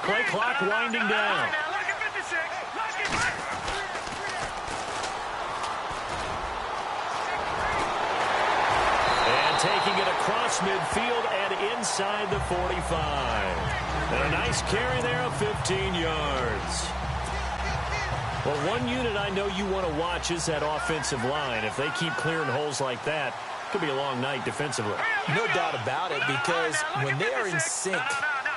Play clock winding down. And taking it across midfield and inside the 45. And a nice carry there of 15 yards. Well, one unit I know you want to watch is that offensive line. If they keep clearing holes like that, it could be a long night defensively. No doubt about it, because when they are in sync,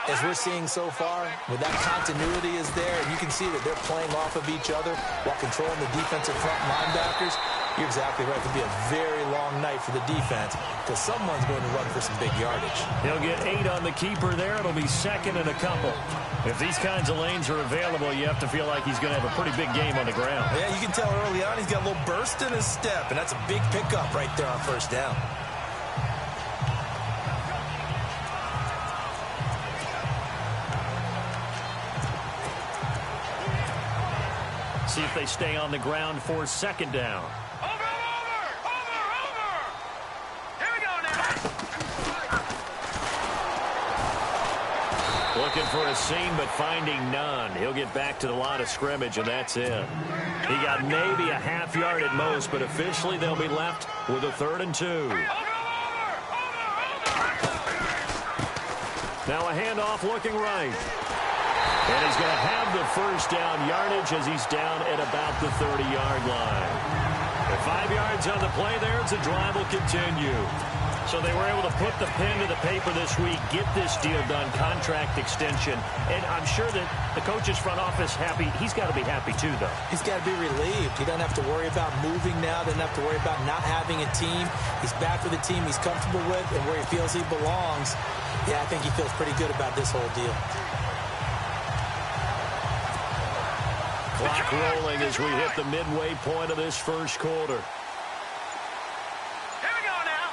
as we're seeing so far, when that continuity is there, and you can see that they're playing off of each other while controlling the defensive front linebackers, you're exactly right. It could be a very long night for the defense because someone's going to run for some big yardage. He'll get 8 on the keeper there. It'll be second and a couple. If these kinds of lanes are available, you have to feel like he's going to have a pretty big game on the ground. Yeah, you can tell early on he's got a little burst in his step, and that's a big pickup right there on first down. See if they stay on the ground for second down. Over! Here we go now. Looking for a seam, but finding none. He'll get back to the line of scrimmage, and that's it. He got maybe a half yard at most, but officially they'll be left with a 3rd and 2. Now a handoff looking right. And he's going to have the first down yardage as he's down at about the 30-yard line. At 5 yards on the play there, the drive will continue. So they were able to put the pen to the paper this week, get this deal done, contract extension. And I'm sure that the coach's front office happy. He's got to be happy too, though. He's got to be relieved. He doesn't have to worry about moving now. Doesn't have to worry about not having a team. He's back with a team he's comfortable with and where he feels he belongs. Yeah, I think he feels pretty good about this whole deal. Clock rolling as we hit the midway point of this first quarter. Here we go now.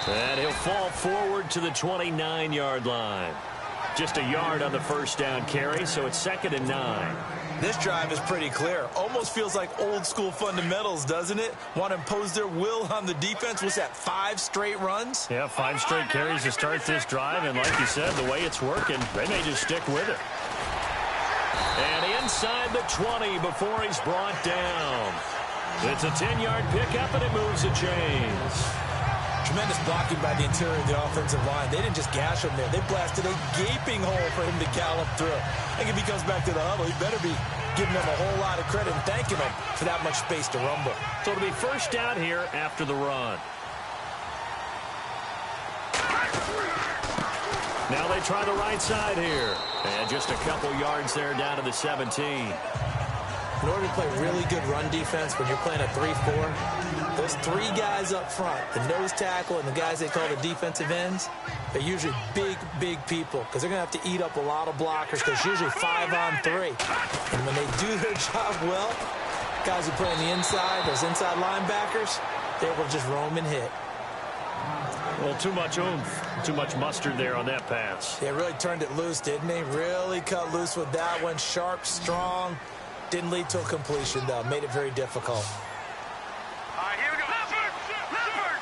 And he'll fall forward to the 29-yard line. Just a yard on the first down carry, so it's 2nd and 9. This drive is pretty clear. Almost feels like old school fundamentals, doesn't it? Want to impose their will on the defense. What's that, 5 straight runs? Yeah, 5 straight carries to start this drive, and like you said, the way it's working, they may just stick with it. And inside the 20 before he's brought down. It's a 10-yard pickup, and it moves the chains. Tremendous blocking by the interior of the offensive line. They didn't just gash him there. They blasted a gaping hole for him to gallop through. I think if he comes back to the huddle, he better be giving them a whole lot of credit and thanking them for that much space to rumble. So it'll be first down here after the run. Now they try the right side here. And just a couple yards there down to the 17. In order to play really good run defense when you're playing a 3-4, those 3 guys up front, the nose tackle and the guys they call the defensive ends, they're usually big, big people because they're going to have to eat up a lot of blockers because usually 5 on 3. And when they do their job well, guys who play on the inside, those inside linebackers, they're able to just roam and hit. Well, too much oomph, too much mustard there on that pass. They really turned it loose, didn't they? Really cut loose with that one. Sharp, strong. Didn't lead to a completion, though. Made it very difficult. All right, here we go. Leopard!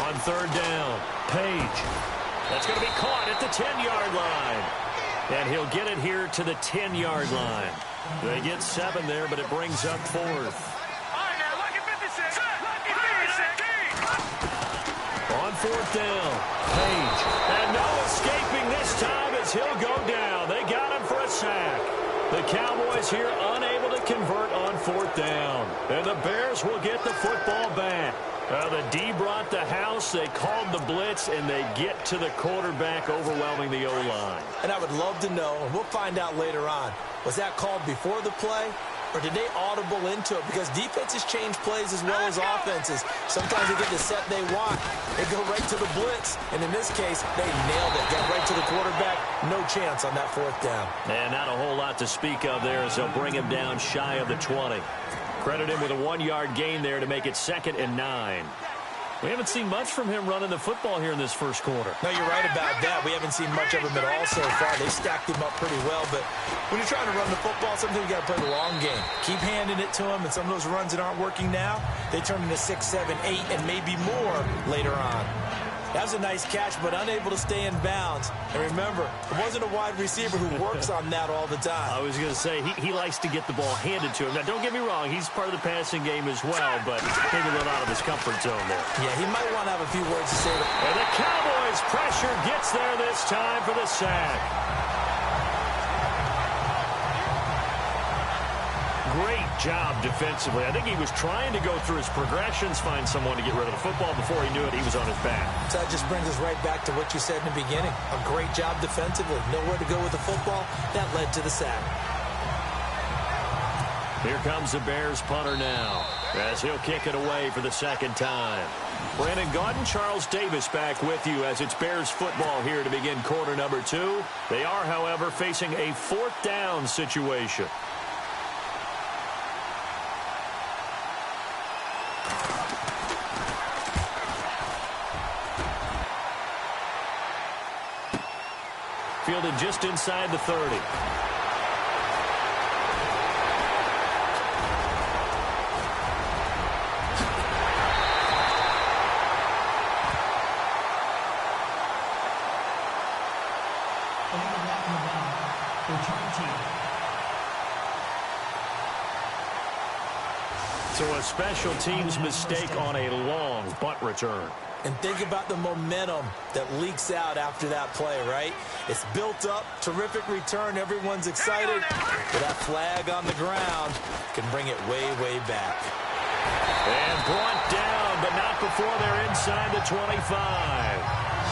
On 3rd down, Page. That's going to be caught at the 10-yard line. And he'll get it here to the 10-yard line. They get 7 there, but it brings up 4th. All right, now, lucky 56. Lucky 56. On 4th down, Page. And no escaping this time as he'll go down. They got him for a sack. The Cowboys here unable to convert on 4th down. And the Bears will get the football back. The D brought the house. They called the blitz, and they get to the quarterback, overwhelming the O-line. And I would love to know, and we'll find out later on, was that called before the play? Or did they audible into it? Because defenses change plays as well as offenses. Sometimes they get the set they want. They go right to the blitz. And in this case, they nailed it. Got right to the quarterback. No chance on that 4th down. And not a whole lot to speak of there as they'll bring him down shy of the 20. Credit him with a 1-yard gain there to make it 2nd and 9. We haven't seen much from him running the football here in this first quarter. No, you're right about that. We haven't seen much of him at all so far. They stacked him up pretty well. But when you're trying to run the football, sometimes you got to play the long game. Keep handing it to him, and some of those runs that aren't working now, they turn into 6, 7, 8, and maybe more later on. That was a nice catch, but unable to stay in bounds. And remember, it wasn't a wide receiver who works on that all the time. I was going to say, he likes to get the ball handed to him. Now, don't get me wrong, he's part of the passing game as well, but maybe a little out of his comfort zone there. Yeah, he might want to have a few words to say. And the Cowboys' pressure gets there this time for the sack. Great job defensively. I think he was trying to go through his progressions, find someone to get rid of the football. Before he knew it, he was on his back. So that just brings us right back to what you said in the beginning. A great job defensively. Nowhere to go with the football. That led to the sack. Here comes the Bears punter now, as he'll kick it away for the second time. Brandon Gaudin, Charles Davis back with you as it's Bears football here to begin quarter number 2. They are, however, facing a 4th down situation. Fielded just inside the 30. So a special teams mistake on a long bunt return. And think about the momentum that leaks out after that play, right? It's built up, terrific return, everyone's excited. But that flag on the ground can bring it way, way back. And brought down, but not before they're inside the 25.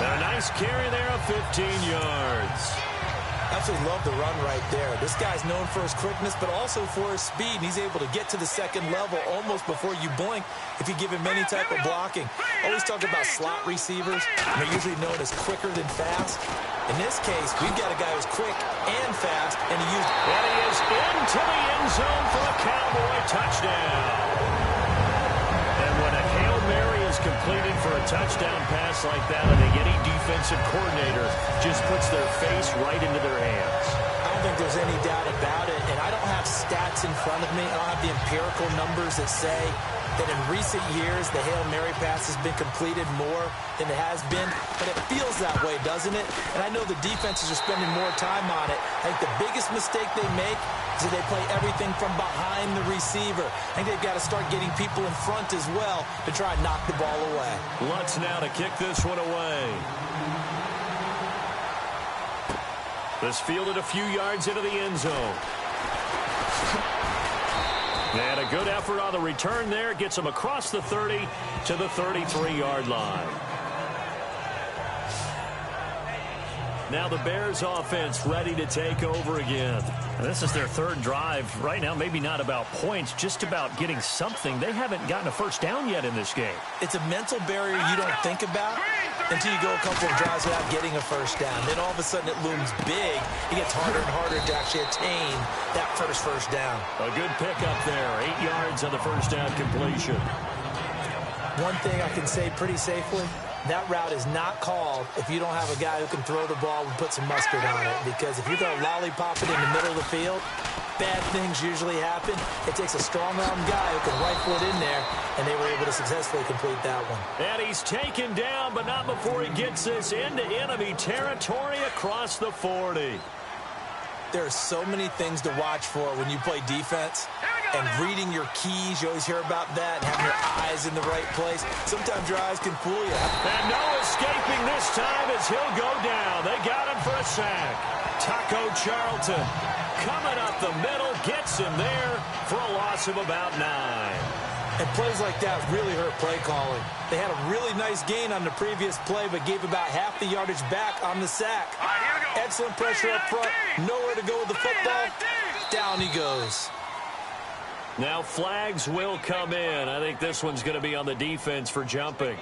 And a nice carry there of 15 yards. Absolutely love the run right there. This guy's known for his quickness, but also for his speed. And he's able to get to the second level almost before you blink if you give him any type of blocking. Always talk about slot receivers. They're usually known as quicker than fast. In this case, we've got a guy who's quick and fast, and he is into the end zone for a Cowboy touchdown. And when a Hail Mary is completed for a touchdown pass like that, I think any defensive coordinator just puts their face right into their hands. I don't think there's any doubt about it, and I don't have stats in front of me. I don't have the empirical numbers that say that in recent years the Hail Mary pass has been completed more than it has been, but it feels that way, doesn't it? And I know the defenses are spending more time on it. I think the biggest mistake they make is that they play everything from behind the receiver. I think they've got to start getting people in front as well to try and knock the ball away. Lutz now to kick this one away. This fielded a few yards into the end zone. And a good effort on the return there. Gets him across the 30 to the 33-yard line. Now the Bears offense ready to take over again. And this is their 3rd drive. Right now, maybe not about points, just about getting something. They haven't gotten a first down yet in this game. It's a mental barrier you don't think about until you go a couple of drives without getting a first down. Then all of a sudden it looms big. It gets harder and harder to actually attain that first down. A good pickup there. 8 yards on the first down completion. One thing I can say pretty safely, that route is not called if you don't have a guy who can throw the ball and put some mustard on it. Because if you're going to lollipop it in the middle of the field, bad things usually happen. It takes a strong-arm guy who can rifle it in there, and they were able to successfully complete that one. And he's taken down, but not before he gets this into enemy territory across the 40. There are so many things to watch for when you play defense. And reading your keys, you always hear about that, and having your eyes in the right place. Sometimes your eyes can fool you. And no escaping this time as he'll go down. They got him for a sack. Taco Charlton coming up the middle, gets him there for a loss of about 9. And plays like that really hurt play calling. They had a really nice gain on the previous play, but gave about half the yardage back on the sack. Excellent pressure up front. Nowhere to go with the football. Down he goes. Now flags will come in. I think this one's going to be on the defense for jumping.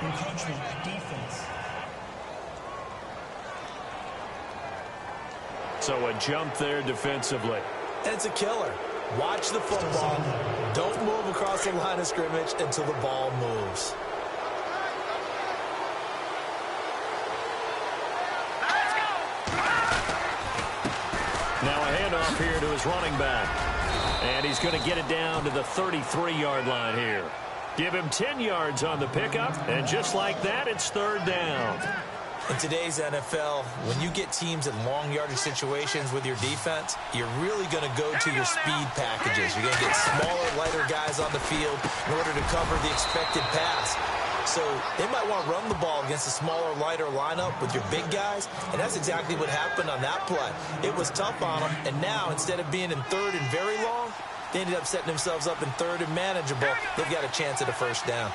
Defense. So a jump there defensively. And it's a killer. Watch the football. Don't move across the line of scrimmage until the ball moves. Now a handoff here to his running back. And he's going to get it down to the 33-yard line here. Give him 10 yards on the pickup, and just like that, it's third down. In today's NFL, when you get teams in long yardage situations with your defense, you're really going to go to your speed packages. You're going to get smaller, lighter guys on the field in order to cover the expected pass. So they might want to run the ball against a smaller, lighter lineup with your big guys, and that's exactly what happened on that play. It was tough on them, and now instead of being in third and very long, they ended up setting themselves up in third and manageable. They've got a chance at a first down.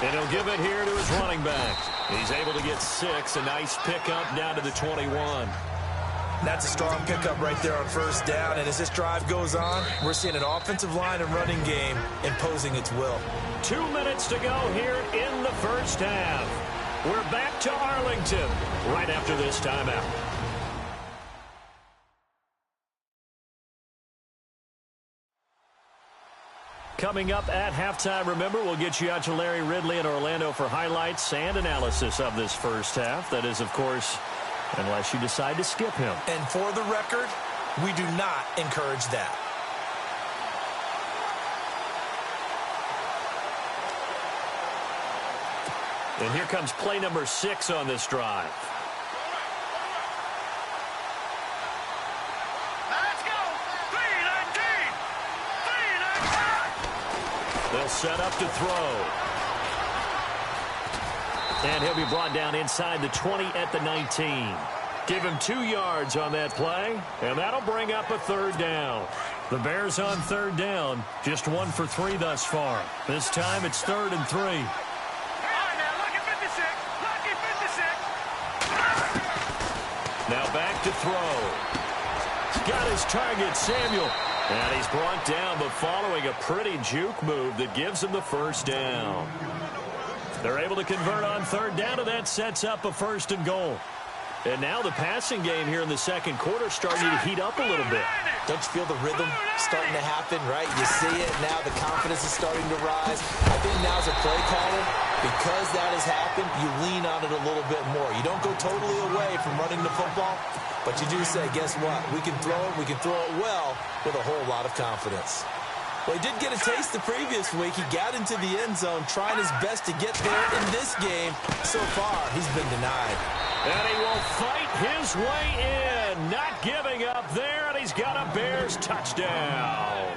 And he'll give it here to his running back. He's able to get 6, a nice pickup down to the 21. That's a strong pickup right there on first down, and as this drive goes on, we're seeing an offensive line and running game imposing its will. 2 minutes to go here in the first half. We're back to Arlington right after this timeout. Coming up at halftime, remember, we'll get you out to Larry Ridley in Orlando for highlights and analysis of this first half. That is, of course, unless you decide to skip him. And for the record, we do not encourage that. And here comes play number 6 on this drive. Let's go. 3-19. They'll set up to throw. And he'll be brought down inside the 20 at the 19. Give him 2 yards on that play, and that'll bring up a third down. The Bears on third down, just 1 for 3 thus far. This time it's 3rd and 3. All right, now, lucky 56. Lucky 56. Now back to throw. Got his target, Samuel. And he's brought down, but following a pretty juke move that gives him the first down. They're able to convert on third down, and that sets up a 1st and goal. And now the passing game here in the second quarter starting to heat up a little bit. Don't you feel the rhythm starting to happen, right? You see it now. The confidence is starting to rise. I think now as a play caller, because that has happened, you lean on it a little bit more. You don't go totally away from running the football, but you do say, guess what? We can throw it. We can throw it well with a whole lot of confidence. Well, he did get a taste the previous week. He got into the end zone, trying his best to get there in this game. So far, he's been denied. And he will fight his way in, not giving up there, and he's got a Bears touchdown.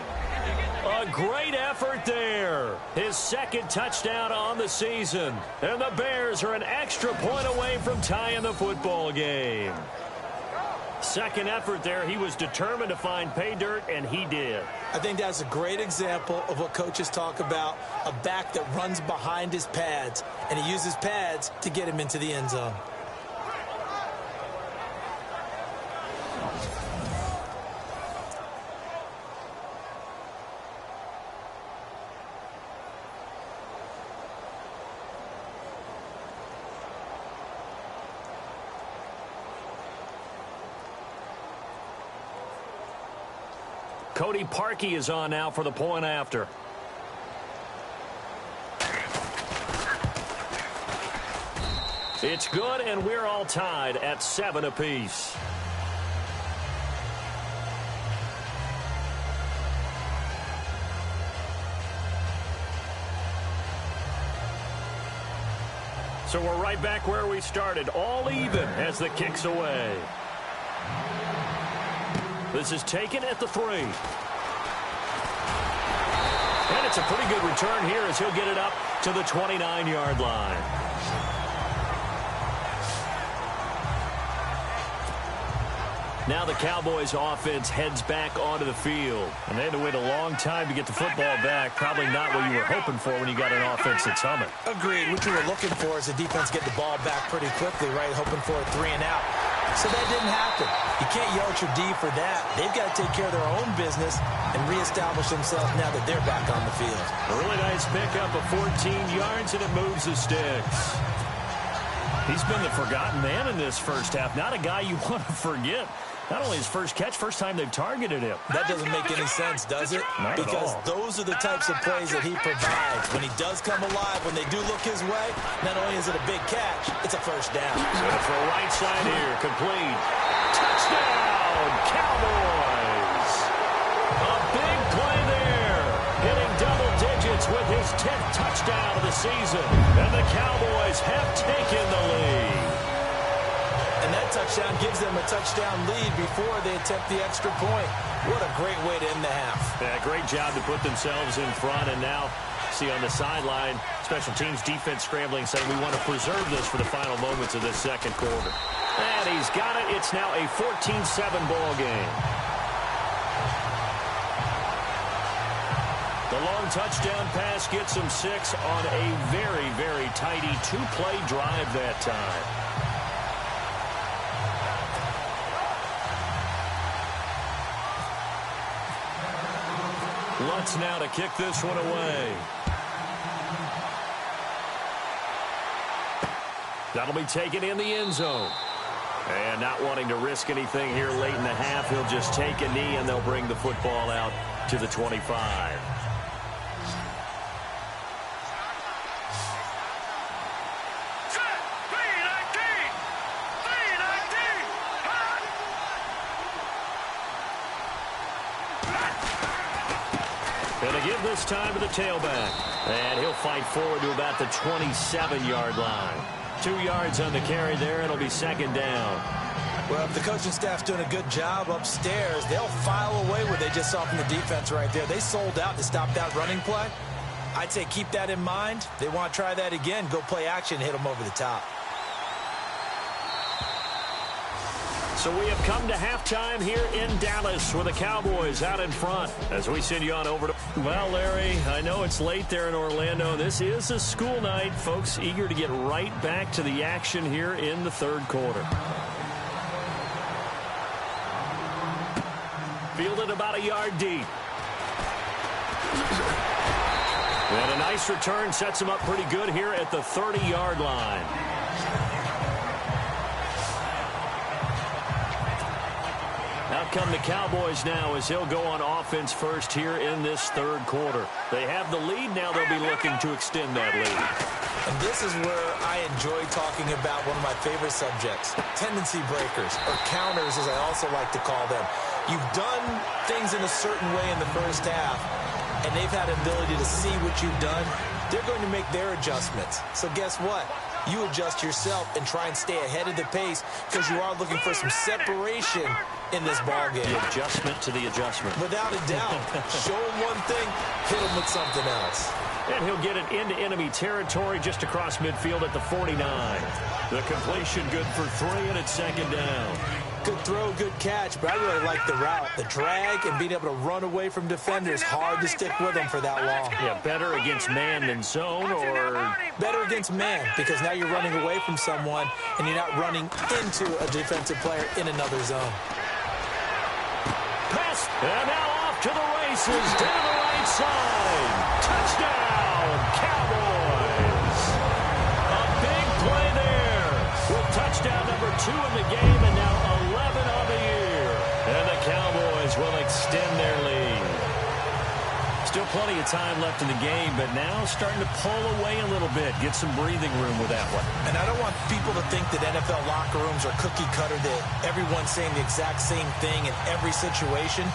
A great effort there. His 2nd touchdown on the season. And the Bears are an extra point away from tying the football game. 2nd effort there. He was determined to find pay dirt, and he did. I think that's a great example of what coaches talk about, a back that runs behind his pads, and he uses pads to get him into the end zone. Cody Parkey is on now for the point after. It's good, and we're all tied at 7 apiece. So we're right back where we started, all even as the kick's away. This is taken at the 3. And it's a pretty good return here as he'll get it up to the 29-yard line. Now the Cowboys offense heads back onto the field. And they had to wait a long time to get the football back. Probably not what you were hoping for when you got an offense that's humming. Agreed. What you were looking for is the defense get the ball back pretty quickly, right? Hoping for a 3 and out. So that didn't happen. You can't yell at your D for that. They've got to take care of their own business and reestablish themselves now that they're back on the field. A really nice pickup of 14 yards, and it moves the sticks. He's been the forgotten man in this first half. Not a guy you want to forget. Not only his first catch, first time they've targeted him. That doesn't make any sense, does it? Not because at all. Those are the types of plays that he provides. When he does come alive, when they do look his way, not only is it a big catch, it's a first down. Going to throw right side here, complete. Touchdown, Cowboys! A big play there. Getting the season. And the Cowboys have taken the lead. And that touchdown gives them a touchdown lead before they attempt the extra point. What a great way to end the half. Yeah, great job to put themselves in front. And now, see on the sideline, special teams defense scrambling, saying we want to preserve this for the final moments of this second quarter. And he's got it. It's now a 14-7 ball game. The long touchdown pass gets him 6 on a very, very tidy two-play drive that time. Lutz now to kick this one away. That'll be taken in the end zone. And not wanting to risk anything here late in the half, he'll just take a knee and they'll bring the football out to the 25. And to give this time to the tailback. And he'll fight forward to about the 27-yard line. 2 yards on the carry there. It'll be second down. Well, if the coaching staff's doing a good job upstairs, they'll file away what they just saw from the defense right there. They sold out to stop that running play. I'd say keep that in mind. They want to try that again. Go play action, hit them over the top. So we have come to halftime here in Dallas with the Cowboys out in front as we send you on over to... Well, Larry, I know it's late there in Orlando. This is a school night. Folks eager to get right back to the action here in the third quarter. Fielded about a yard deep. And a nice return sets him up pretty good here at the 30-yard line. Out come the Cowboys now as he'll go on offense first here in this third quarter. They have the lead. Now they'll be looking to extend that lead. And this is where I enjoy talking about one of my favorite subjects, tendency breakers, or counters as I also like to call them. You've done things in a certain way in the first half, and they've had an ability to see what you've done. They're going to make their adjustments. So guess what? You adjust yourself and try and stay ahead of the pace because you are looking for some separation in this ball game. The adjustment to the adjustment. Without a doubt. Show him one thing, hit him with something else. And he'll get it into enemy territory just across midfield at the 49. The completion good for 3, and it's second down. Good throw, good catch, but I really like the route. The drag and being able to run away from defenders. Hard to stick with them for that long. Yeah, better against man than zone, or... Better against man, because now you're running away from someone, and you're not running into a defensive player in another zone. Pass, and now off to the races, down the right side. Touchdown, Cowboys. A big play there with touchdown number 2 in the game, and now 11 on the year. And the Cowboys will extend their lead. Still plenty of time left in the game, but now starting to pull away a little bit. Get some breathing room with that one. And I don't want people to think that NFL locker rooms are cookie cutter, that everyone's saying the exact same thing in every situation.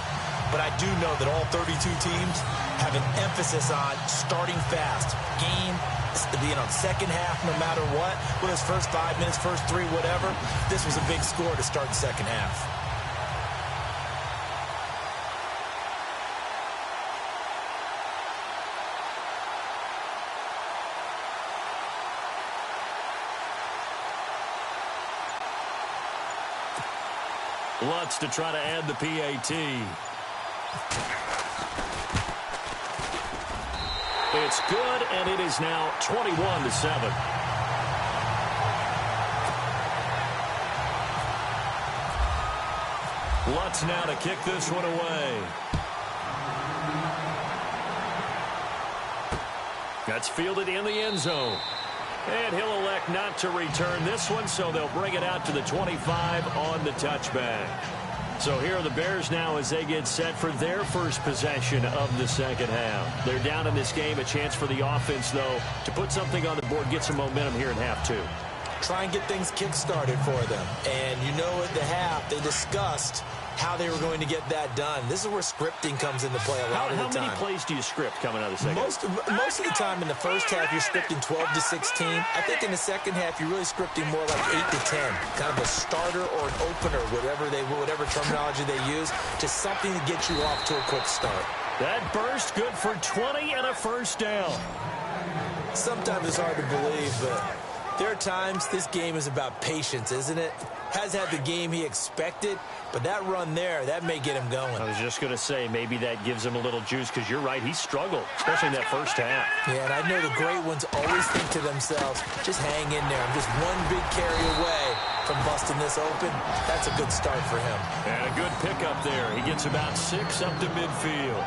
But I do know that all 32 teams have an emphasis on starting fast. Game being on second half no matter what. Whether it's first 5 minutes, first 3, whatever. This was a big score to start the second half. Lutz to try to add the PAT. It's good, and it is now 21-7. Lutz now to kick this one away. That's fielded in the end zone. And he'll elect not to return this one, so they'll bring it out to the 25 on the touchback. So here are the Bears now as they get set for their first possession of the second half. They're down in this game. A chance for the offense, though, to put something on the board, get some momentum here in half 2. try and get things kick-started for them. And you know at the half, they discussed how they were going to get that done. This is where scripting comes into play a lot of the time. How many plays do you script coming out of the second? Most of the time in the first half, you're scripting 12 to 16. I think in the second half, you're really scripting more like 8 to 10. Kind of a starter or an opener, whatever terminology they use, just something to get you off to a quick start. That burst good for 20 and a first down. Sometimes it's hard to believe, but there are times this game is about patience, isn't it? Has had the game he expected, but that run there, that may get him going. I was just going to say, maybe that gives him a little juice, because you're right, he struggled, especially in that first half. Yeah, and I know the great ones always think to themselves, just hang in there. I'm just one big carry away from busting this open. That's a good start for him. And a good pickup there. He gets about 6 up to midfield.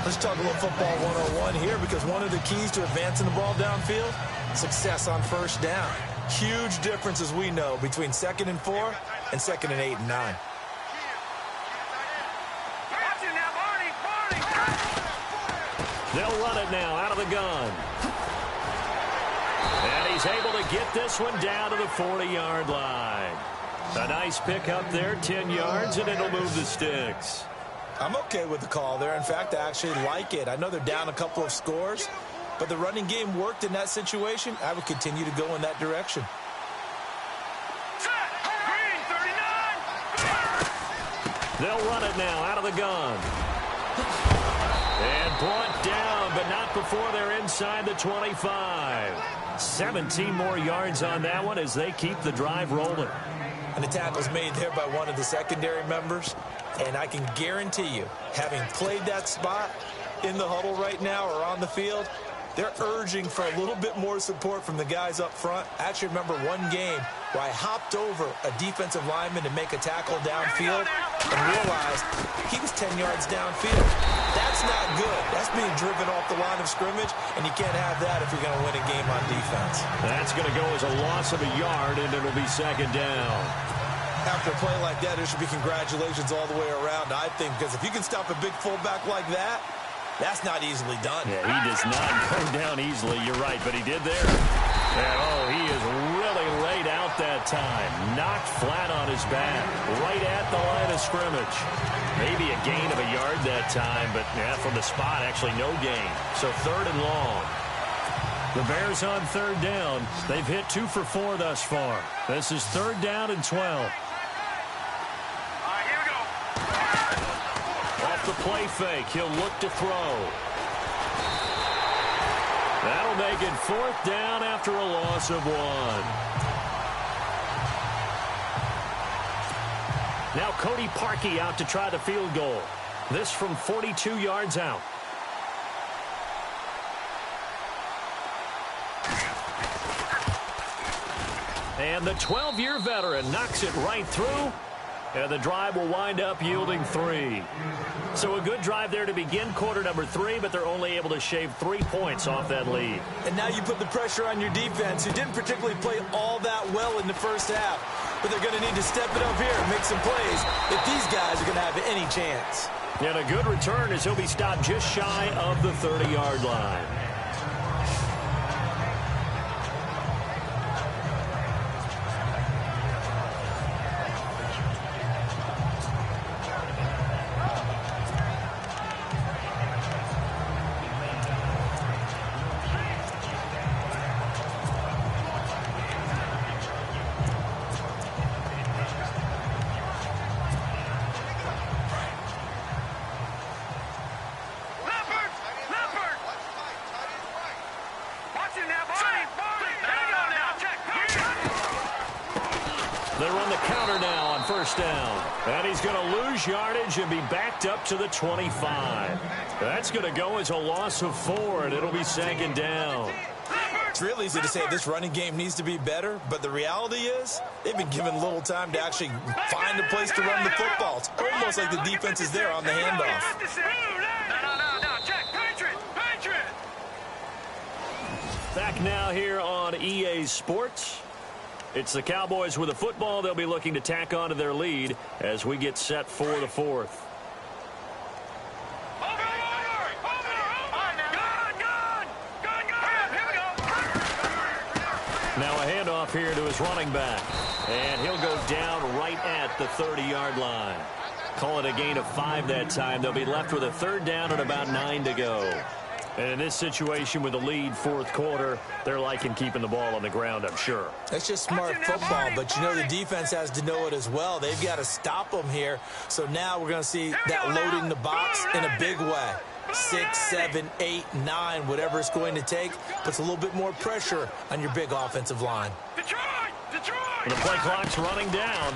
Let's talk about football 101 here, because one of the keys to advancing the ball downfield, success on first down. Huge difference, as we know, between 2nd and 4 and 2nd and 8 and 9. They'll run it now out of the gun. And he's able to get this one down to the 40-yard line. A nice pickup there, 10 yards, and it'll move the sticks. I'm okay with the call there. In fact, I actually like it. I know they're down a couple of scores, but the running game worked in that situation. I would continue to go in that direction. They'll run it now out of the gun. And brought down, but not before they're inside the 25. 17 more yards on that one as they keep the drive rolling. And the tackle's made there by one of the secondary members. And I can guarantee you, having played that spot in the huddle right now or on the field, they're urging for a little bit more support from the guys up front. I actually remember one game where I hopped over a defensive lineman to make a tackle downfield and realized he was 10 yards downfield. That's not good. That's being driven off the line of scrimmage, and you can't have that if you're going to win a game on defense. That's going to go as a loss of a yard, and it'll be 2nd down. After a play like that, there should be congratulations all the way around, I think, because if you can stop a big fullback like that, that's not easily done. Yeah, he does not go down easily, you're right, but he did there. And, oh, he is really laid out that time. Knocked flat on his back, right at the line of scrimmage. Maybe a gain of a yard that time, but yeah, from the spot, actually no gain. So 3rd and long. The Bears on 3rd down. They've hit 2 for 4 thus far. This is 3rd down and 12. The play fake. He'll look to throw. That'll make it 4th down after a loss of 1. Now Cody Parkey out to try the field goal. This from 42 yards out. And the 12-year veteran knocks it right through. And the drive will wind up yielding 3. So a good drive there to begin quarter number 3, but they're only able to shave 3 points off that lead. And now you put the pressure on your defense, who didn't particularly play all that well in the first half. But they're going to need to step it up here and make some plays if these guys are going to have any chance. And a good return as he'll be stopped just shy of the 30-yard line. They run the counter now on 1st down. And he's going to lose yardage and be backed up to the 25. That's going to go as a loss of 4, and it'll be 2nd down. It's real easy to say this running game needs to be better, but the reality is they've been given little time to actually find a place to run the football. It's almost like the defense is there on the handoff. Back now here on EA Sports. It's the Cowboys with the football. They'll be looking to tack on to their lead as we get set for the 4th. Now a handoff here to his running back. And he'll go down right at the 30-yard line. Call it a gain of 5 that time. They'll be left with a third down and about 9 to go. And in this situation with the lead, fourth quarter, they're liking keeping the ball on the ground, I'm sure. That's just smart football, but you know the defense has to know it as well. They've got to stop them here. So now we're going to see that loading the box in a big way. 6, 7, 8, 9, whatever it's going to take, puts a little bit more pressure on your big offensive line. Detroit! The play clock's running down.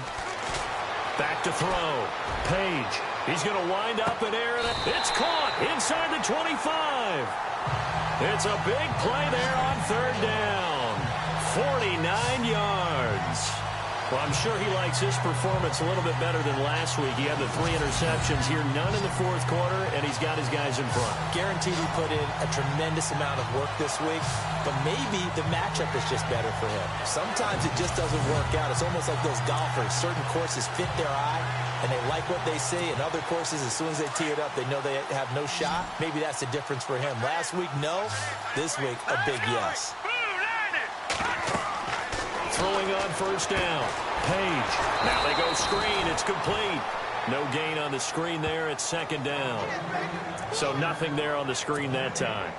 Back to throw. Page. He's going to wind up in air. It's caught inside the 25. It's a big play there on third down. 49 yards. Well, I'm sure he likes his performance a little bit better than last week. He had the 3 interceptions here, none in the fourth quarter, and he's got his guys in front. Guaranteed he put in a tremendous amount of work this week, but maybe the matchup is just better for him. Sometimes it just doesn't work out. It's almost like those golfers. Certain courses fit their eye, and they like what they see, and other courses, as soon as they tee it up, they know they have no shot. Maybe that's the difference for him. Last week, no. This week, a big yes. Throwing on first down. Page. Now they go screen. It's complete. No gain on the screen there. It's second down. So nothing there on the screen that time.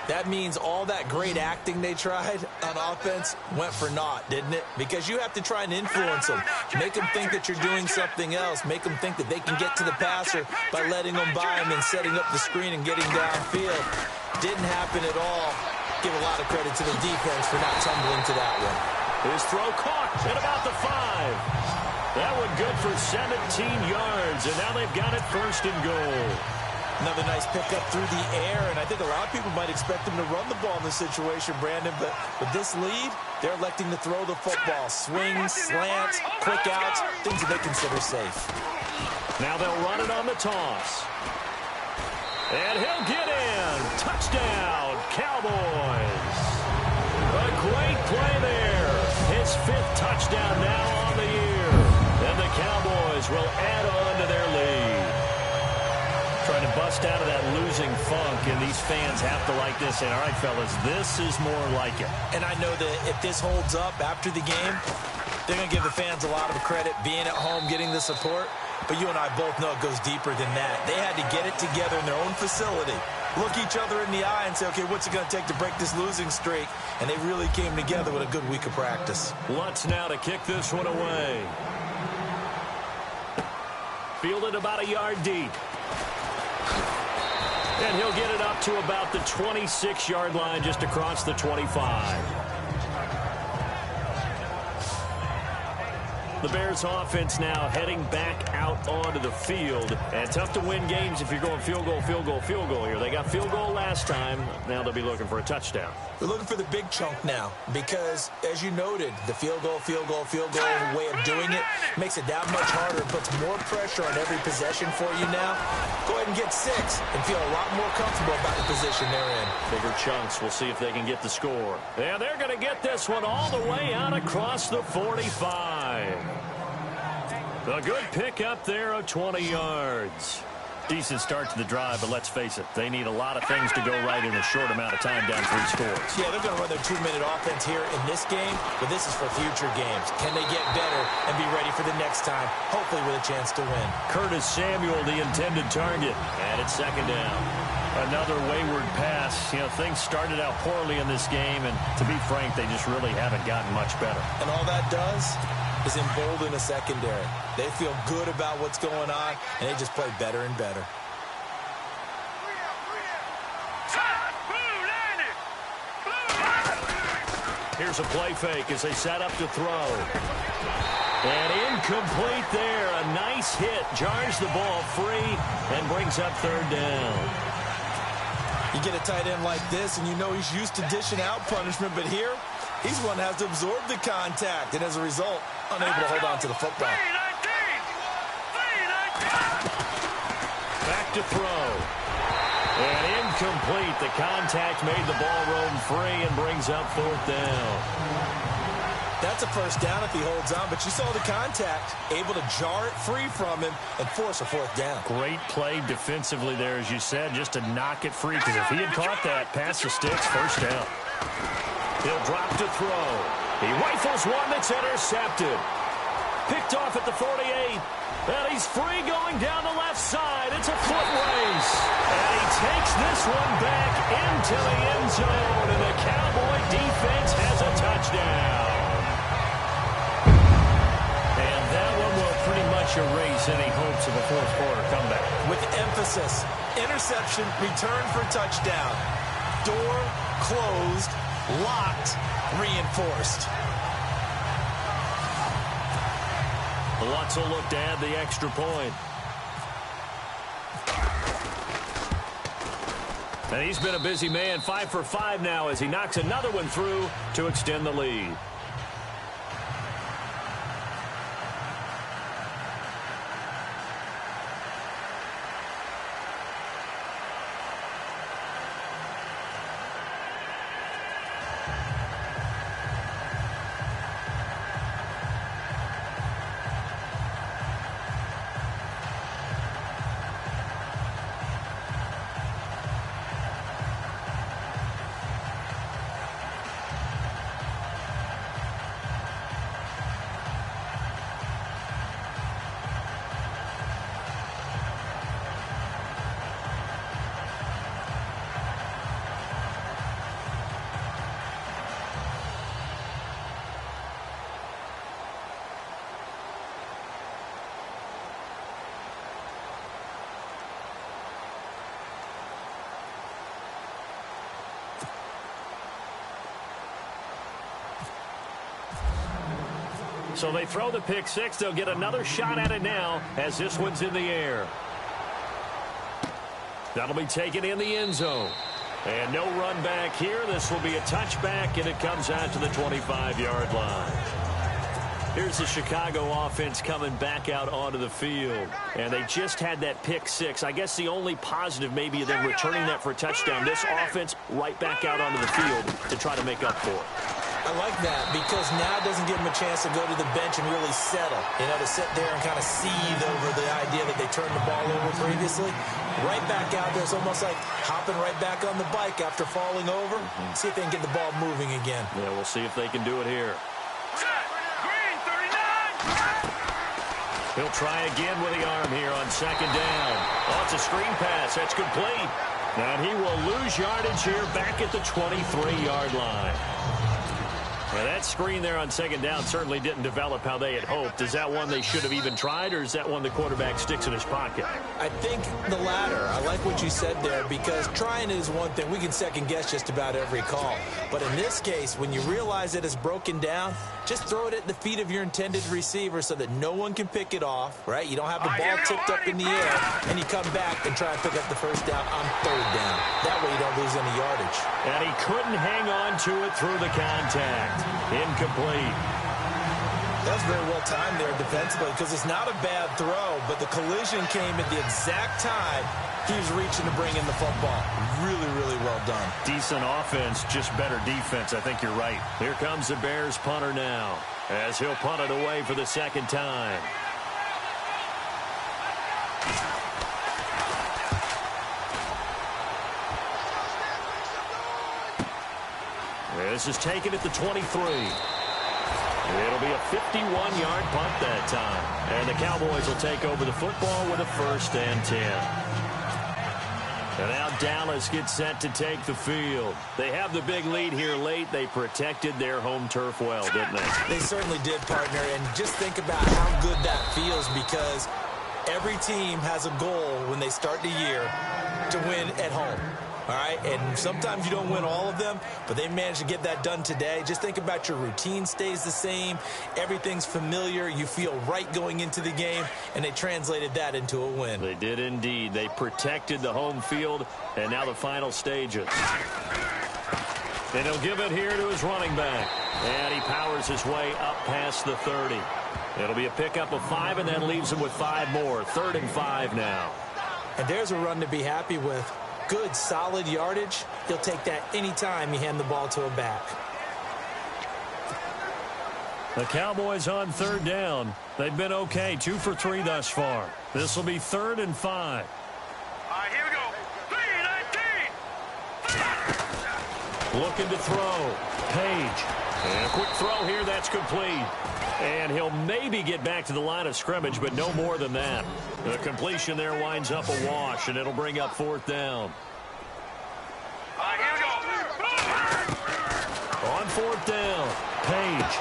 That means all that great acting they tried on offense went for naught, didn't it? Because you have to try and influence them. Make them think that you're doing something else. Make them think that they can get to the passer by letting them by him and setting up the screen and getting downfield. Didn't happen at all. Give a lot of credit to the defense for not tumbling to that one. His throw caught at about the 5. That one good for 17 yards, and now they've got it first and goal. Another nice pickup through the air, and I think a lot of people might expect him to run the ball in this situation, Brandon, but with this lead, they're electing to throw the football. Swings, slants, quick outs, things that they consider safe. Now they'll run it on the toss. And he'll get in. Touchdown, Cowboys. A great play there. His 5th touchdown now on the year. And the Cowboys will add on to their lead. Trying to bust out of that losing funk, and these fans have to like this. And all right, fellas, this is more like it. And I know that if this holds up after the game, they're going to give the fans a lot of credit being at home, getting the support. But you and I both know it goes deeper than that. They had to get it together in their own facility, look each other in the eye and say, okay, what's it going to take to break this losing streak? And they really came together with a good week of practice. Lutz now to kick this one away. Fielded about a yard deep. And he'll get it up to about the 26-yard line, just across the 25. The Bears offense now heading back out onto the field. And tough to win games if you're going field goal, field goal, field goal here. They got field goal last time. Now they'll be looking for a touchdown. We're looking for the big chunk now because, as you noted, the field goal way of doing it makes it that much harder. It puts more pressure on every possession for you now. Go ahead and get 6 and feel a lot more comfortable about the position they're in. Bigger chunks. We'll see if they can get the score. Yeah, they're going to get this one all the way out across the 45. A good pick up there of 20 yards. Decent start to the drive, but let's face it, they need a lot of things to go right in a short amount of time, down 3 scores. Yeah, they're going to run their 2-minute offense here in this game, but this is for future games. Can they get better and be ready for the next time, hopefully with a chance to win? Curtis Samuel, the intended target, and it's second down. Another wayward pass. You know, things started out poorly in this game, and to be frank, they just really haven't gotten much better. And all that does is embolden the secondary. They feel good about what's going on, and they just play better and better. Here's a play fake as they set up to throw. And incomplete there. A nice hit. Jars the ball free and brings up third down. You get a tight end like this, and you know he's used to dishing out punishment, but here, he's one that has to absorb the contact, and as a result, unable to hold on to the football. Back to throw. And incomplete. The contact made the ball roam free and brings up fourth down. That's a first down if he holds on, but you saw the contact, able to jar it free from him and force a fourth down. Great play defensively there, as you said, just to knock it free, because if he had caught that, past the sticks, first down. He'll drop to throw. He rifles one that's intercepted. Picked off at the 48. And he's free going down the left side. It's a foot race. And he takes this one back into the end zone. And the Cowboy defense has a touchdown. And that one will pretty much erase any hopes of a fourth quarter comeback. With emphasis, interception, return for touchdown. Door closed, locked, reinforced. Lutz will look to add the extra point. And he's been a busy man, 5 for 5 now as he knocks another one through to extend the lead. So they throw the pick six. They'll get another shot at it now as this one's in the air. That'll be taken in the end zone. And no run back here. This will be a touchback, and it comes out to the 25-yard line. Here's the Chicago offense coming back out onto the field. And they just had that pick six. I guess the only positive maybe of them returning that for a touchdown. This offense right back out onto the field to try to make up for it. I like that because now it doesn't give them a chance to go to the bench and really settle. You know, to sit there and kind of seethe over the idea that they turned the ball over previously. Right back out there. It's almost like hopping right back on the bike after falling over. See if they can get the ball moving again. Yeah, we'll see if they can do it here. Green, 39. He'll try again with the arm here on second down. Oh, it's a screen pass. That's complete. And he will lose yardage here back at the 23-yard line. Well, that screen there on second down certainly didn't develop how they had hoped. Is that one they should have even tried, or is that one the quarterback sticks in his pocket? I think the latter. I like what you said there because trying is one thing. We can second-guess just about every call. But in this case, when you realize that it's broken down, just throw it at the feet of your intended receiver so that no one can pick it off, right? You don't have the ball tipped up in the air, and you come back and try and pick up the first down on third down. That way you don't lose any yardage. And he couldn't hang on to it through the contact. Incomplete. That was very well timed there defensively because it's not a bad throw, but the collision came at the exact time he was reaching to bring in the football. Really, really well done. Decent offense, just better defense. I think you're right. Here comes the Bears punter now as he'll punt it away for the second time. This is taken at the 23. It'll be a 51-yard punt that time. And the Cowboys will take over the football with a 1st and 10. And now Dallas gets set to take the field. They have the big lead here late. They protected their home turf well, didn't they? They certainly did, partner. And just think about how good that feels because every team has a goal when they start the year to win at home. All right, and sometimes you don't win all of them, but they managed to get that done today. Just think about your routine stays the same. Everything's familiar. You feel right going into the game, and they translated that into a win. They did indeed. They protected the home field, and now the final stages. And he'll give it here to his running back. And he powers his way up past the 30. It'll be a pickup of 5, and then leaves him with 5 more. 3rd and 5 now. And there's a run to be happy with. Good, solid yardage. He'll take that anytime you hand the ball to a back. The Cowboys on 3rd down. They've been okay, 2 for 3 thus far. This will be 3rd and 5. All right, here we go. 3-19. Looking to throw. Page. And a quick throw here, that's complete. And he'll maybe get back to the line of scrimmage, but no more than that. The completion there winds up a wash, and it'll bring up 4th down. Here we go. On 4th down, Page.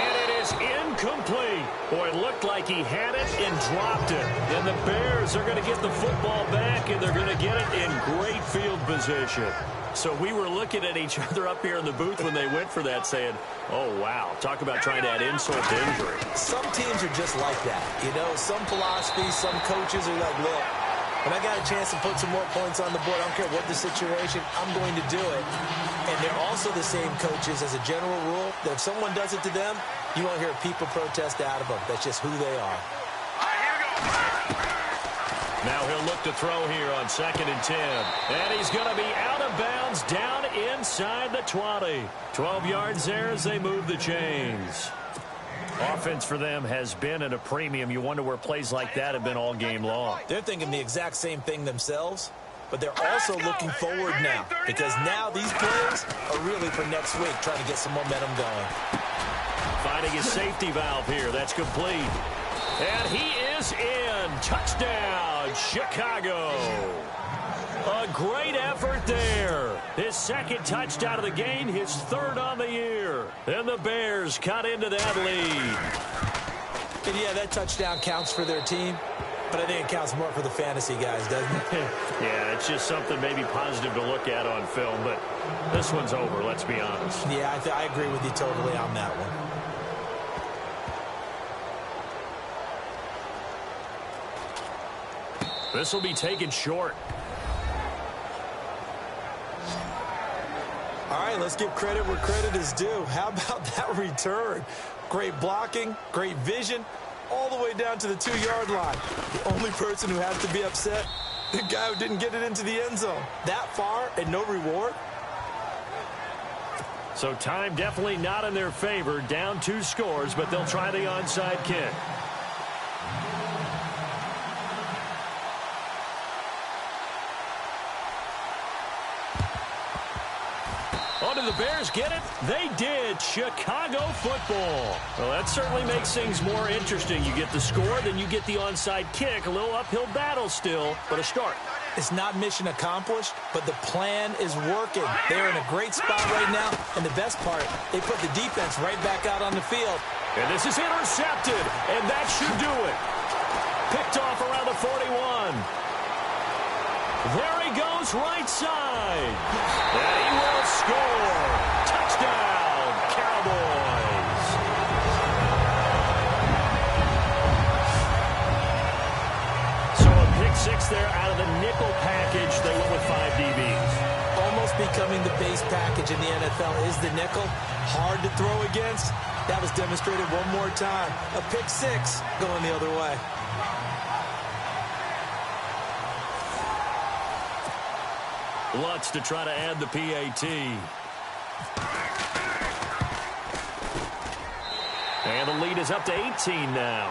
And it is incomplete. Boy, it looked like he had it and dropped it. Then the Bears are going to get the football back, and they're going to get it in great field position. So we were looking at each other up here in the booth when they went for that saying, oh, wow, talk about trying to add insult to injury. Some teams are just like that. You know, some philosophies, some coaches are like, look, when I got a chance to put some more points on the board, I don't care what the situation, I'm going to do it. And they're also the same coaches as a general rule that if someone does it to them, you won't hear people protest out of them. That's just who they are. Here we go. Now he'll look to throw here on 2nd and 10. And he's going to be out of bounds down inside the 20. 12 yards there as they move the chains. Offense for them has been at a premium. You wonder where plays like that have been all game long. They're thinking the exact same thing themselves, but they're also looking forward now because now these plays are really for next week, trying to get some momentum going. Finding his safety valve here. That's complete. And he is in. Touchdown, Chicago. A great effort there. His 2nd touchdown of the game, his 3rd on the year. And the Bears cut into that lead. And yeah, that touchdown counts for their team, but I think it counts more for the fantasy guys, doesn't it? Yeah, it's just something maybe positive to look at on film, but this one's over, let's be honest. Yeah, I agree with you totally on that one. This will be taken short. All right, let's give credit where credit is due. How about that return? Great blocking, great vision, all the way down to the 2-yard line. The only person who has to be upset, the guy who didn't get it into the end zone. That far and no reward? So time definitely not in their favor. Down 2 scores, but they'll try the onside kick. Oh, did the Bears get it? They did. Chicago football. Well, that certainly makes things more interesting. You get the score, then you get the onside kick. A little uphill battle still, but a start. It's not mission accomplished, but the plan is working. They're in a great spot right now, and the best part, they put the defense right back out on the field. And this is intercepted, and that should do it. Picked off around the 41. There he goes, right side. And he will score. Touchdown, Cowboys. So a pick 6 there out of the nickel package. They went with 5 DBs. Almost becoming the base package in the NFL is the nickel. Hard to throw against. That was demonstrated one more time. A pick 6 going the other way. Lutz to try to add the PAT. And the lead is up to 18 now.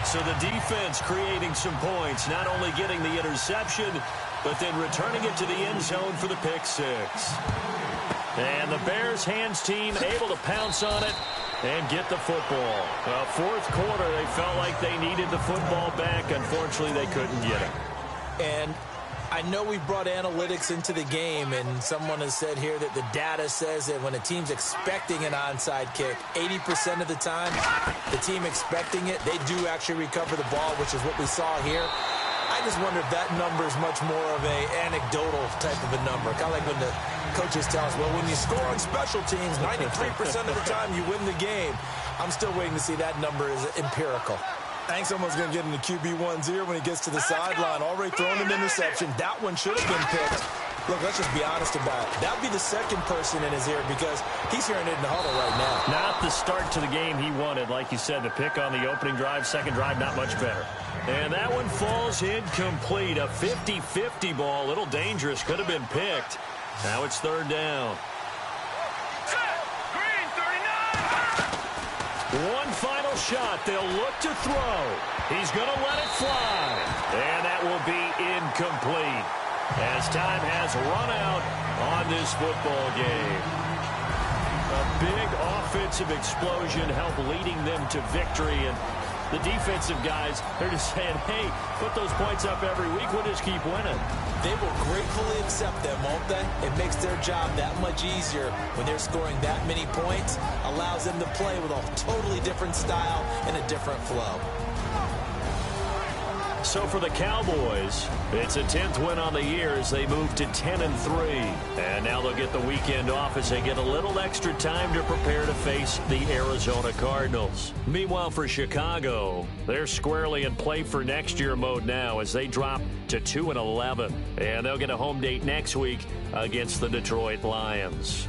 So the defense creating some points, not only getting the interception, but then returning it to the end zone for the pick 6. And the Bears hands team able to pounce on it and get the football. Well, 4th quarter, they felt like they needed the football back. Unfortunately, they couldn't get it. And I know we brought analytics into the game, and someone has said here that the data says that when a team's expecting an onside kick, 80% of the time, the team expecting it, they do actually recover the ball, which is what we saw here. I just wonder if that number is much more of a anecdotal type of a number. Kind of like when the coaches tell us, well, when you score on special teams, 93% of the time you win the game. I'm still waiting to see that number is empirical. I think someone's going to get into QB1's ear when he gets to the sideline. Already thrown an interception. That one should have been picked. Look, let's just be honest about it. That would be the second person in his ear because he's hearing it in the huddle right now. Not the start to the game he wanted. Like you said, the pick on the opening drive, second drive, not much better. And that one falls incomplete. A 50-50 ball. A little dangerous. Could have been picked. Now it's 3rd down. One final shot. They'll look to throw. He's going to let it fly. And that will be incomplete as time has run out on this football game. A big offensive explosion helped leading them to victory. And the defensive guys, they're just saying, hey, put those points up every week. We'll just keep winning. They will gratefully accept them, won't they? It makes their job that much easier when they're scoring that many points. Allows them to play with a totally different style and a different flow. So for the Cowboys, it's a 10th win on the year as they move to 10-3. And now they'll get the weekend off as they get a little extra time to prepare to face the Arizona Cardinals. Meanwhile, for Chicago, they're squarely in play for next year mode now as they drop to 2-11. And they'll get a home date next week against the Detroit Lions.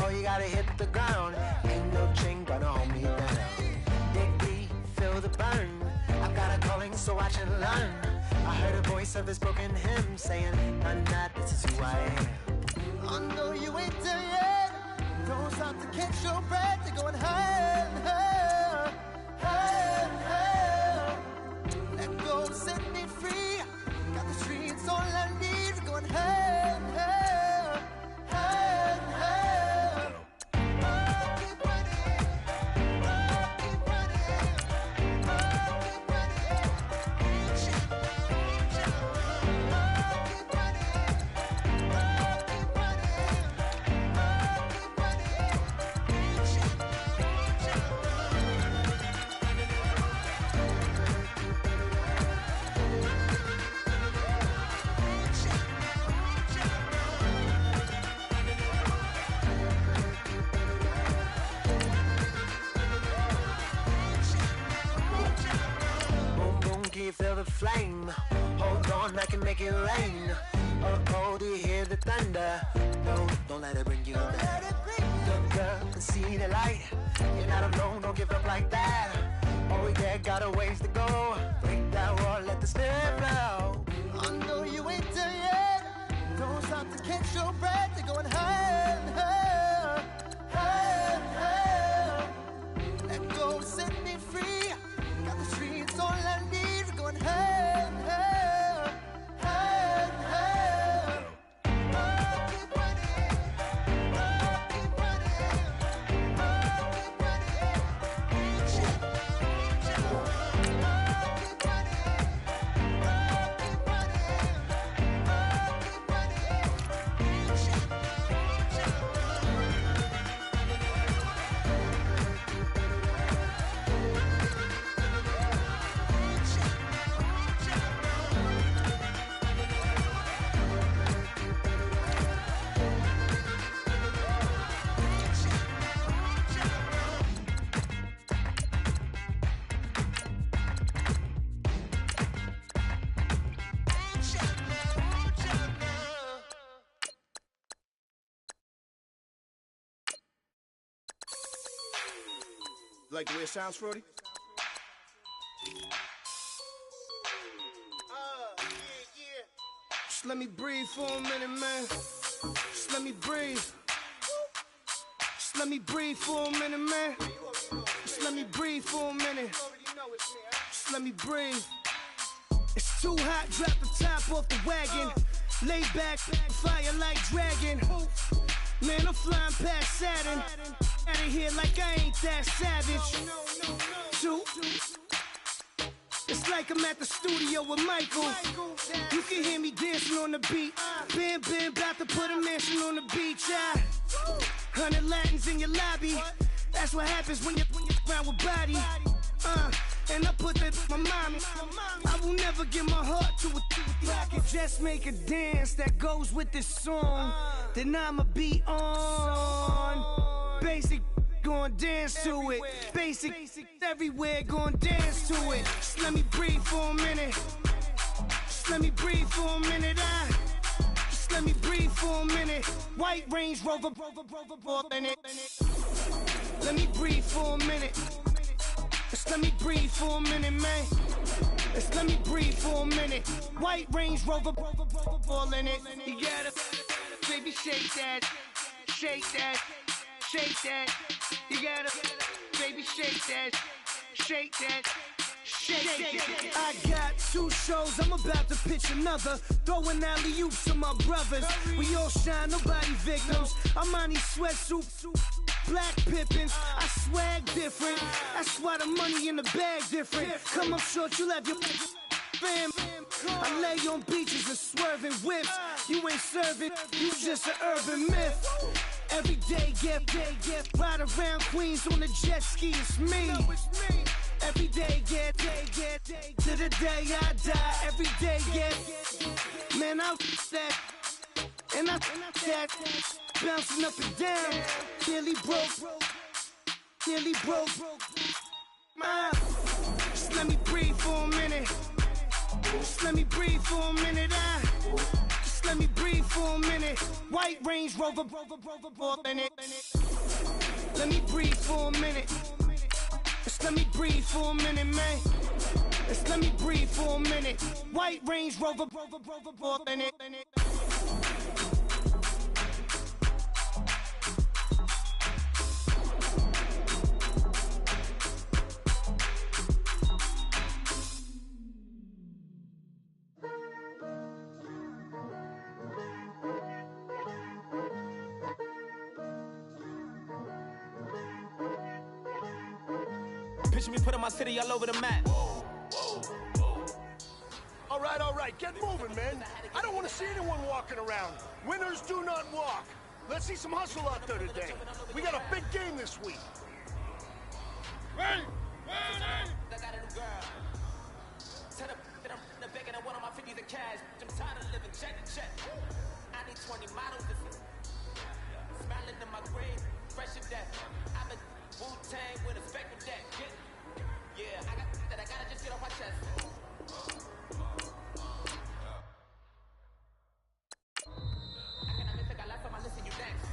Oh, you gotta hit the ground. Ain't no chain gonna hold me down. Dig deep, feel the burn. I've got a calling, so I should learn. I heard a voice of this broken hymn saying, I'm not, this is who I am. I know you ain't there yet. Don't stop to catch your breath. You're going higher and higher, higher and higher. Let go, set me free. Got the streets all I need. Going higher and higher, higher and higher. Feel the flame. Hold on, I can make it rain. Oh, do you hear the thunder? No, don't let it bring you down. Look up and see the light. You're not alone, don't give up like that. Oh yeah, got a ways to go. Break that wall, let the spirit flow. I know you ain't there yet. Don't stop to catch your breath. You're going higher and higher, higher and higher. Let go, set me free. Got the streets all I need. Going higher and higher, higher and higher. Like the way it sounds, Frody? Yeah. Just let me breathe for a minute, man. Just let me breathe. Just let me breathe for a minute, man. Just let me breathe for a minute. Just let me breathe. It's too hot, drop the top off the wagon. Lay back, fire like dragon. Man, I'm flying past Saturn. Out of here like I ain't that savage. Two. It's like I'm at the studio with Michael. You can hear me dancing on the beat. Bam, bam, about to put a mansion on the beach. 100 Latins in your lobby. That's what happens when you're around with body. And I put that in my mommy. I will never give my heart to a if I could just make a dance that goes with this song, then I'ma be on. Basic, gon' dance to it. Basic, everywhere, gon' dance to it. Just let me breathe for a minute. Just let me breathe for a minute. Just let me breathe for a minute. White Range Rover, in it. Let me breathe for a minute. Just let me breathe for a minute, man. Just let me breathe for a minute. White Range Rover, ball in it. You gotta, baby, shake that, shake that, shake that. You gotta, baby, shake that, shake that. Shake. I got 2 shows, I'm about to pitch another. Throwing alley-oops to my brothers. We all shine, nobody victims. I'm on these sweatsuits, black Pippins. I swag different. That's why the money in the bag different. Come up short, you'll have your fam. I lay on beaches and swerving whips. You ain't serving, you just an urban myth. Every day, get ride around Queens on a jet ski, it's me. Every day, get to the day I die. Every day, get man, I that and I that bouncing up and down. Nearly broke. Just let me breathe for a minute. Just let me breathe for a minute. Just let me breathe for a minute. White Range Rover, in it. Let me breathe for a minute. Just let me breathe for a minute, man. Just let me breathe for a minute. White Range Rover, in it. Picture me putting my city all over the map. All right, get moving, man. I don't want to see anyone walking around. Winners do not walk. Let's see some hustle out there today. We got a big game this week. Ready? I got a new girl. Set up that I'm in the bag and I want on my 50s of cash. I'm tired of living check to check. I need 20 models to see. Smiling in my grave, fresh as death. I'm a Wu-Tang with a spectrum deck. Yeah, I got that. I gotta just get off my chest. I cannot miss a last time I listen you next.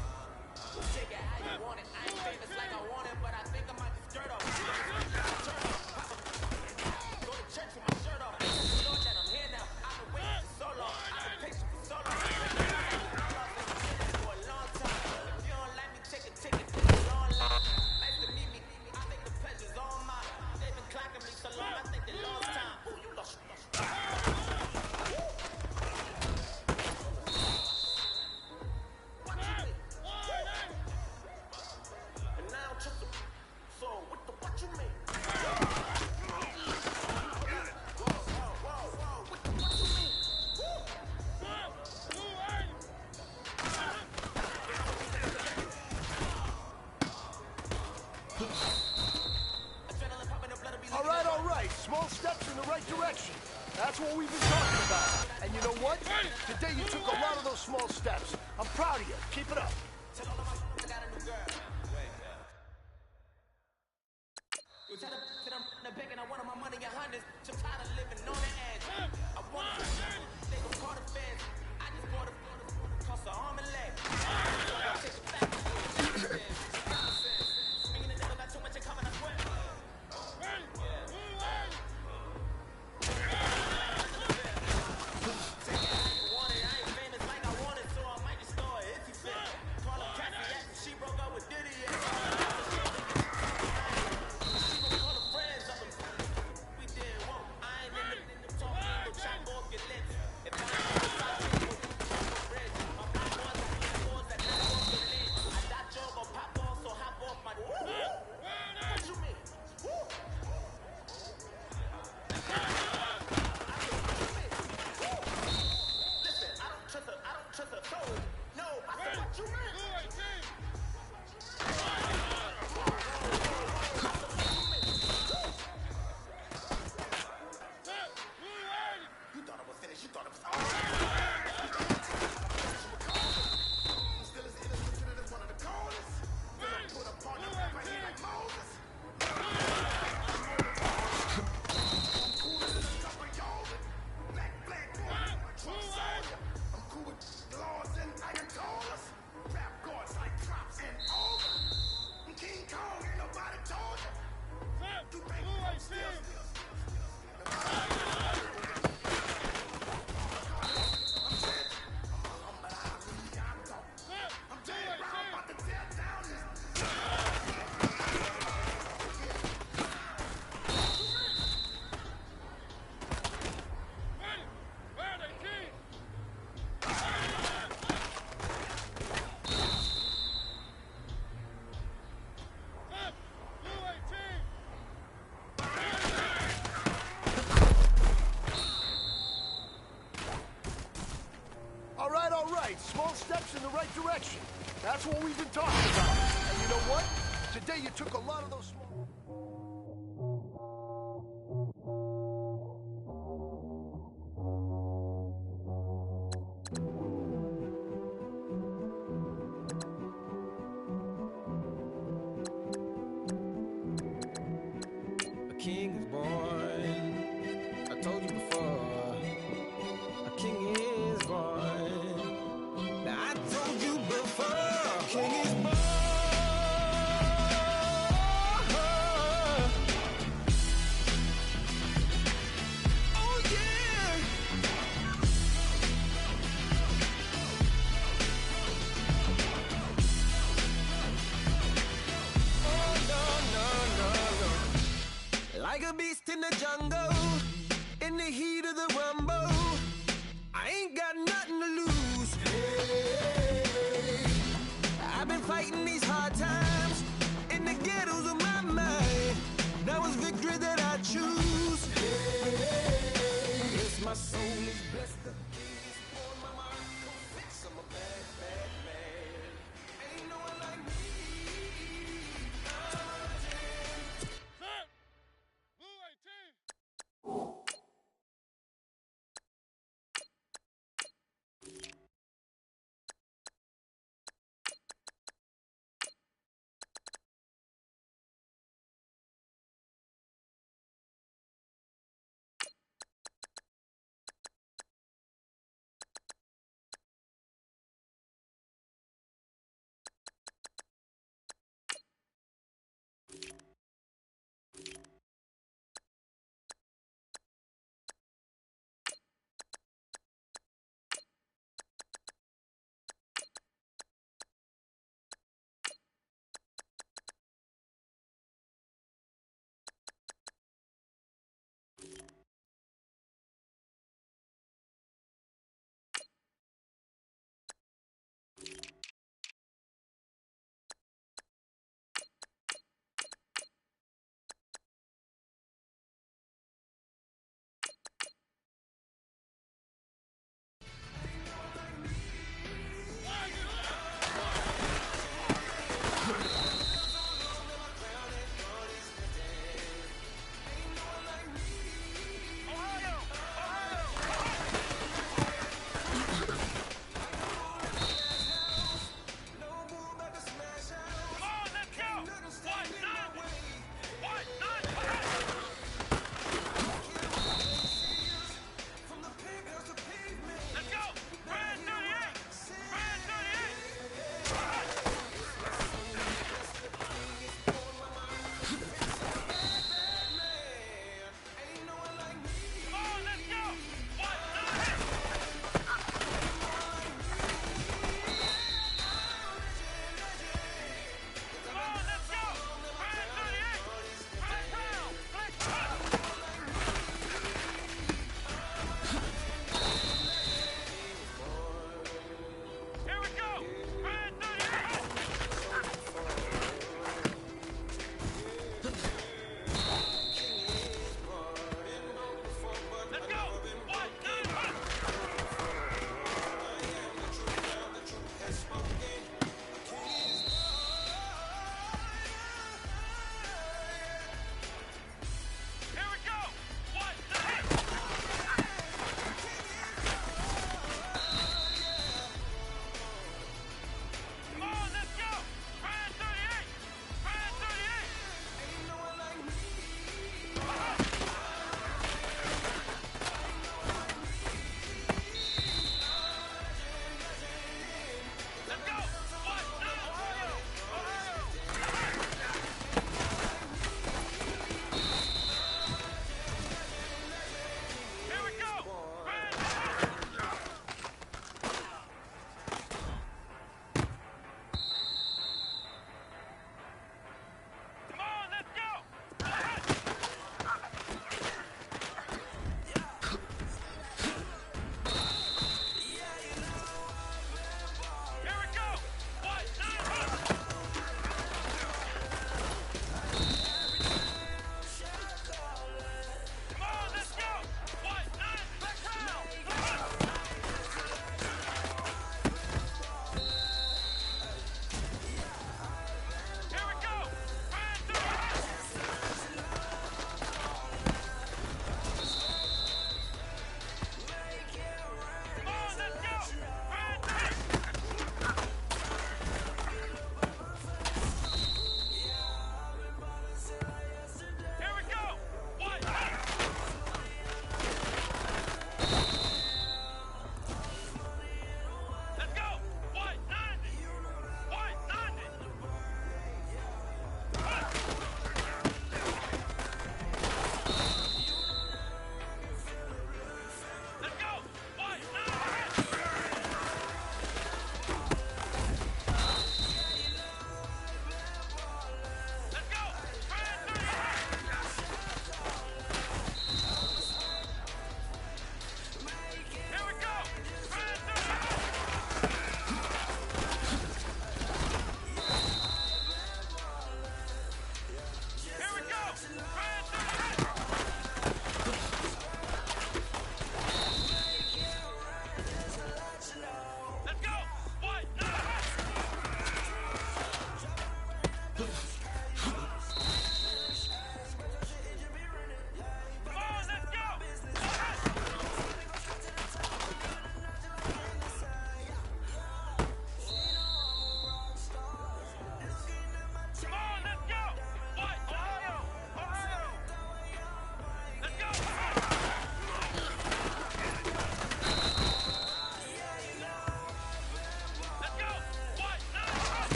Take it how you want it. I ain't famous like I want it, but I think I might just skirt off. Go to church with my shirt off. Lord, that I'm here now. I've been waiting for so long. I've been patient for so long. For a long time. If you don't like me, take a ticket to the long line. Nice to meet me. I think the pleasure's all mine. They've been clocking me so long, I think they lost time. Ooh, you lost. And now just so what you mean? All right. Small steps in the right direction. That's what we've been talking about. And you know what? Today you took a lot of those small steps. I'm proud of you. Keep it up. Tell all of my I got a new girl. You tell them in the back and I want my money in hundreds. I'm tired of living on the edge. I want to they gon' call the feds. I just bought a cost an arm and leg. Take it back. Swinging the needle, got too much in coming, I swear. small steps in the right direction. That's what we've been talking about. And you know what? Today you took a lot of those small... A king is born. I told you before. A king is born. Now I told you before. A king is born. Oh yeah. Oh no. Like a beast in the jungle, in the heat of the rumble.